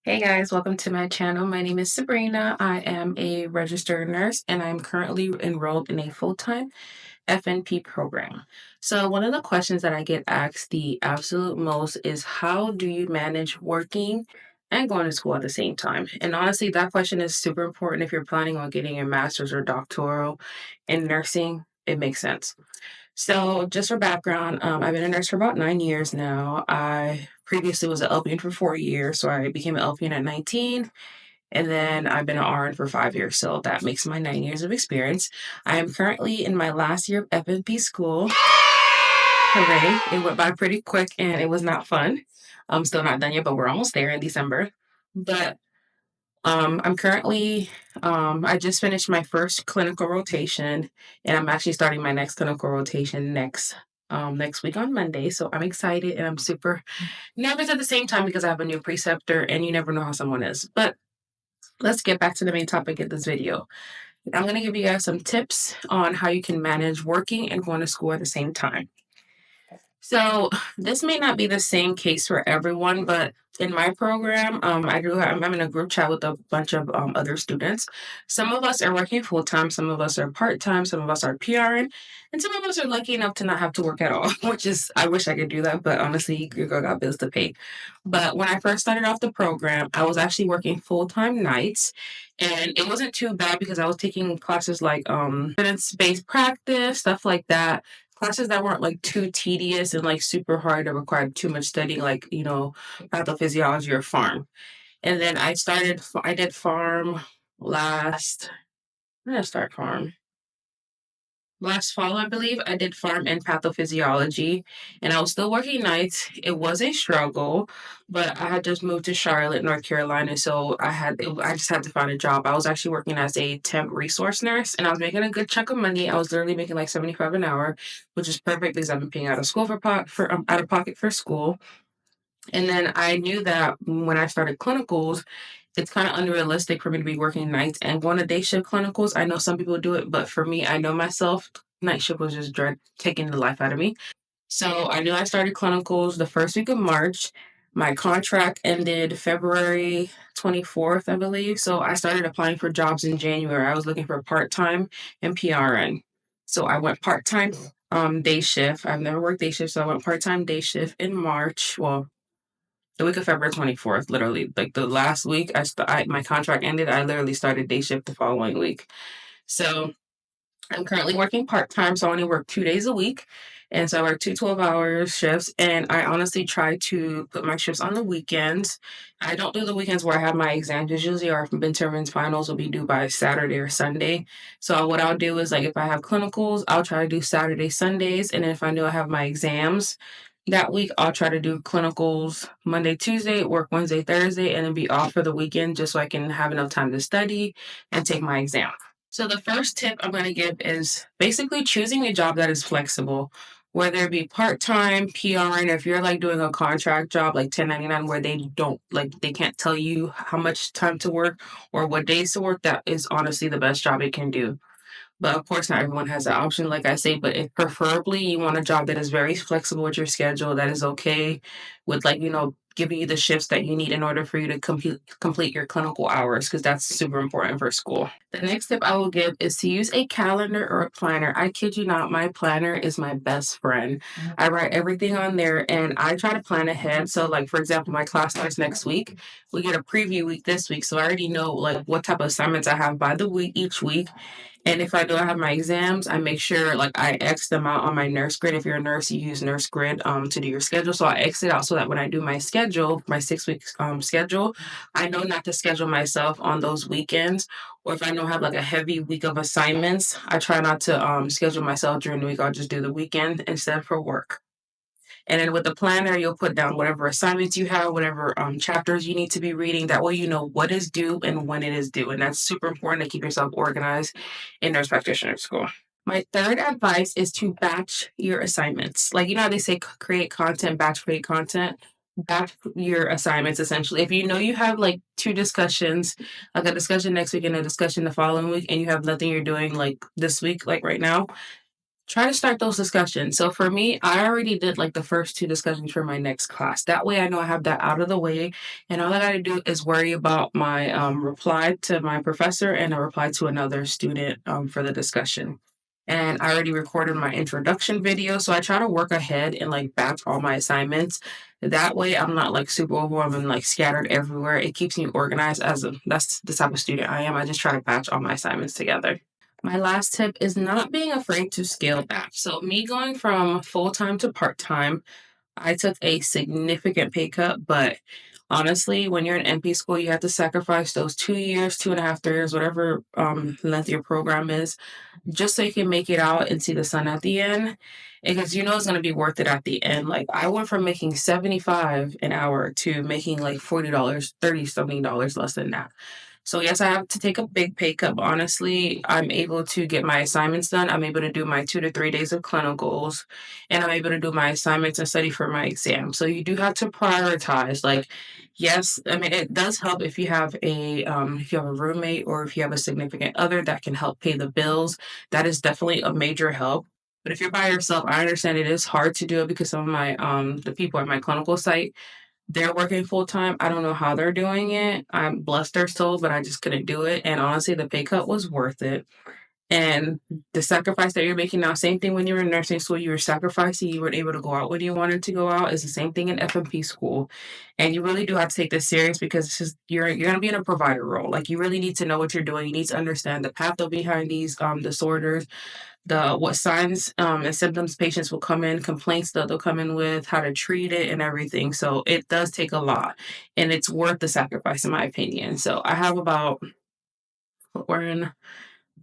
Hey guys, welcome to my channel. My name is Sabrina. I am a registered nurse and I'm currently enrolled in a full-time FNP program. So one of the questions that I get asked the absolute most is how do you manage working and going to school at the same time? And honestly, that question is super important if you're planning on getting your master's or doctoral in nursing. It makes sense. So, just for background, I've been a nurse for about 9 years now. I previously was an LPN for 4 years, so I became an LPN at 19, and then I've been an RN for 5 years, so that makes my 9 years of experience. I am currently in my last year of FNP school. Hooray! It went by pretty quick, and it was not fun. I'm still not done yet, but we're almost there in December. But I'm currently, I just finished my first clinical rotation, and I'm actually starting my next clinical rotation next week on Monday. So I'm excited and I'm super nervous at the same time because I have a new preceptor, and you never know how someone is. But let's get back to the main topic of this video. I'm going to give you guys some tips on how you can manage working and going to school at the same time. So this may not be the same case for everyone, but in my program, I'm in a group chat with a bunch of other students. Some of us are working full time, some of us are part time, some of us are PRing, and some of us are lucky enough to not have to work at all. Which is, I wish I could do that, but honestly, your girl got bills to pay. But when I first started off the program, I was actually working full time nights, and it wasn't too bad because I was taking classes like evidence based practice, stuff like that, classes that weren't like too tedious and like super hard or required too much studying, like, pathophysiology or farm. And then I did farm last, when did I start farm? Last fall, I believe. I did farm and pathophysiology, and I was still working nights. It was a struggle, but I had just moved to Charlotte, North Carolina, so I just had to find a job. I was actually working as a temp resource nurse, and I was making a good chunk of money. I was literally making like 75 an hour, which is perfect because I've been paying out of school for out of pocket for school. And then I knew that when I started clinicals, it's kind of unrealistic for me to be working nights and going to day shift clinicals. I know some people do it, but for me, I know myself, night shift was just taking the life out of me. So I knew I started clinicals the first week of March. My contract ended February 24th, I believe. So I started applying for jobs in January. I was looking for part time and PRN. So I went part time day shift. I've never worked day shift, so I went part time day shift in March. Well, the week of February 24th, literally, like the last week my contract ended, I literally started day shift the following week. So I'm currently working part time, so I only work 2 days a week. And so I work two 12-hour shifts, and I honestly try to put my shifts on the weekends. I don't do the weekends where I have my exams. Usually our midterm finals will be due by Saturday or Sunday. So what I'll do is, like, if I have clinicals, I'll try to do Saturday, Sundays. And then if I know I have my exams that week, I'll try to do clinicals Monday, Tuesday, work Wednesday, Thursday, and then be off for the weekend just so I can have enough time to study and take my exam. So the first tip I'm going to give is basically choosing a job that is flexible, whether it be part-time, PRN, if you're like doing a contract job like 1099 where they can't tell you how much time to work or what days to work, that is honestly the best job it can do. But of course, not everyone has that option, like I say. But if preferably you want a job that is very flexible with your schedule, that is okay with, like, giving you the shifts that you need in order for you to complete your clinical hours, because that's super important for school. The next tip I will give is to use a calendar or a planner. I kid you not, my planner is my best friend. I write everything on there and I try to plan ahead. So, like, for example, my class starts next week. We get a preview week this week. So I already know like what type of assignments I have by the week each week. And if I do have my exams, I make sure like I X them out on my nurse grid. If you're a nurse, you use nurse grid to do your schedule. So I X it out so that when I do my schedule, my 6 week schedule, I know not to schedule myself on those weekends. Or if I know I have like a heavy week of assignments, I try not to schedule myself during the week. I'll just do the weekend instead for work. And then with the planner, you'll put down whatever assignments you have, whatever chapters you need to be reading. That way you know what is due and when it is due. And that's super important to keep yourself organized in nurse practitioner school. My third advice is to batch your assignments. Like, how they say create content, batch create content. Batch your assignments essentially. If you know you have like two discussions, like a discussion next week and a discussion the following week, and you have nothing you're doing like this week, like right now, try to start those discussions. So for me, I already did like the first two discussions for my next class. That way I know I have that out of the way. And all I got to do is worry about my reply to my professor and a reply to another student for the discussion. And I already recorded my introduction video. So I try to work ahead and like batch all my assignments. That way I'm not like super overwhelmed and like scattered everywhere. It keeps me organized that's the type of student I am. I just try to batch all my assignments together. My last tip is not being afraid to scale back. So, me going from full time to part time, I took a significant pay cut, but honestly, when you're in NP school, you have to sacrifice those 2 years, 2.5, 3 years, whatever length your program is, just so you can make it out and see the sun at the end. Because you know it's going to be worth it at the end. Like, I went from making 75 an hour to making like $40, 30 something dollars less than that. So yes, I have to take a big pay cut, but honestly, I'm able to get my assignments done. I'm able to do my 2 to 3 days of clinicals, and I'm able to do my assignments and study for my exam. So you do have to prioritize. Like, yes, I mean it does help if you have a roommate or if you have a significant other that can help pay the bills. That is definitely a major help. But if you're by yourself, I understand it is hard to do it because some of my the people at my clinical site, they're working full time. I don't know how they're doing it. I'm blessed their souls, but I just couldn't do it. And honestly, the pay cut was worth it. And the sacrifice that you're making now, same thing when you were in nursing school, you were sacrificing, you weren't able to go out when you wanted to go out, is the same thing in FNP school. And you really do have to take this serious because it's just you're gonna be in a provider role. Like you really need to know what you're doing. You need to understand the path behind these disorders, the what signs and symptoms patients will come in, complaints that they'll come in with, how to treat it, and everything. So it does take a lot, and it's worth the sacrifice, in my opinion. So I have about we're in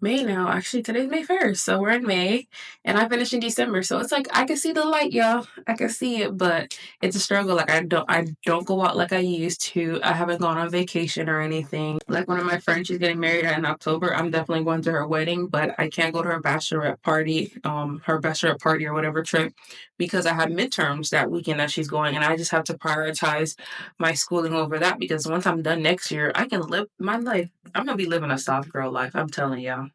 May now. Actually, today's May 1st. So we're in May and I finished in December. So it's like I can see the light, y'all. I can see it, but it's a struggle. Like I don't go out like I used to. I haven't gone on vacation or anything. Like one of my friends, she's getting married in October. I'm definitely going to her wedding, but I can't go to her bachelorette party or whatever trip because I have midterms that weekend that she's going and I just have to prioritize my schooling over that because once I'm done next year, I can live my life. I'm gonna be living a soft girl life. I'm telling y'all.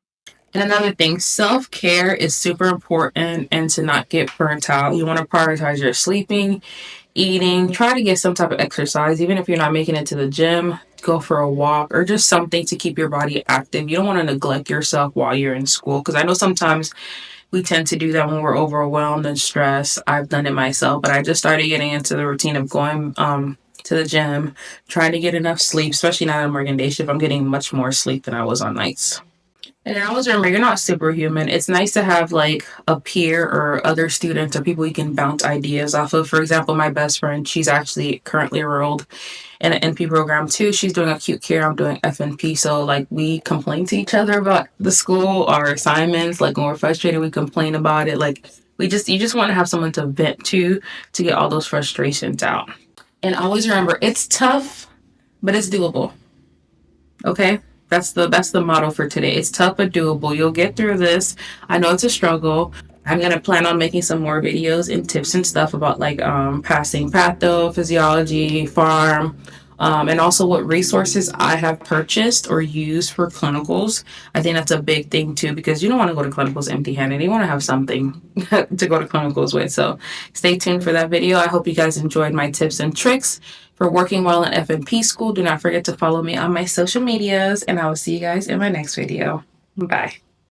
And another thing, self care is super important and to not get burnt out. You want to prioritize your sleeping, eating, try to get some type of exercise, even if you're not making it to the gym, go for a walk or just something to keep your body active. You don't want to neglect yourself while you're in school because I know sometimes we tend to do that when we're overwhelmed and stressed. I've done it myself, but I just started getting into the routine of going to the gym, trying to get enough sleep, especially now that I'm working day shift. I'm getting much more sleep than I was on nights. And I always remember you're not superhuman. It's nice to have like a peer or other students or people you can bounce ideas off of. For example, my best friend, she's actually currently enrolled in an NP program too. She's doing acute care. I'm doing FNP. So like we complain to each other about the school, our assignments. Like when we're frustrated, we complain about it. Like you just want to have someone to vent to get all those frustrations out. And always remember, it's tough, but it's doable. Okay? That's the motto for today. It's tough but doable. You'll get through this. I know it's a struggle. I'm gonna plan on making some more videos and tips and stuff about like passing pathophysiology, farm, and also what resources I have purchased or used for clinicals. I think that's a big thing too because you don't want to go to clinicals empty-handed. You want to have something to go to clinicals with. So stay tuned for that video. I hope you guys enjoyed my tips and tricks for working well in FNP school. Do not forget to follow me on my social medias, and I will see you guys in my next video. Bye.